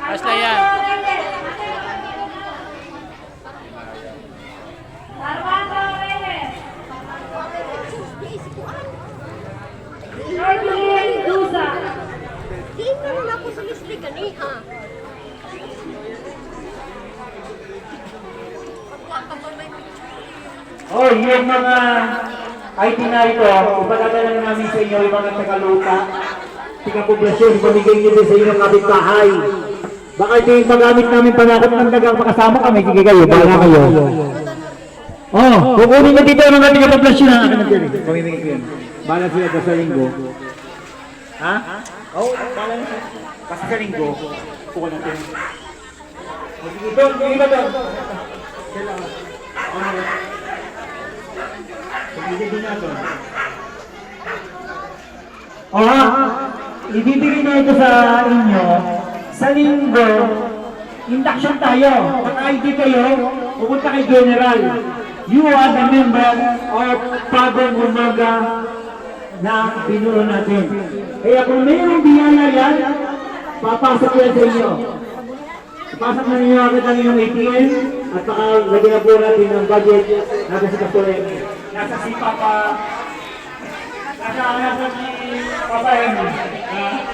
Basta yan. Armando Reyes. Norlin Dusa. Di na lang ako sa listri ganiha. Oh, yung mga IT na ito, ipadadala na namin sa inyo yung mga tagaluta, tika-poblasyon, pamigay nyo din sa inyong kapitbahay. Baka ito yung magamit namin panakot ng dagang makasama kami, sige kayo, bahala kayo. Oh, kukunin na dito ang mga tika-poblasyon ang akin na dyan. Pamimigay ko yan. Bahala sila sa linggo. Ha? Oo, bahala na. Basta sa linggo, kukunin natin. Sige, doon, sige ba doon? Ibibigay na ito sa inyo sa linggo. Induction tayo. Pag-ID kayo, pupunta kay General. You are the member of Pagong Umaga na binuo natin. Kaya kung mayroong biyaya yan, papasok yan sa inyo. Pasok na ninyo agad ang inyong ATM at lagyan na po natin ang budget natin sa Kastulen. Nasa si Papa, nasa si Papa Henry.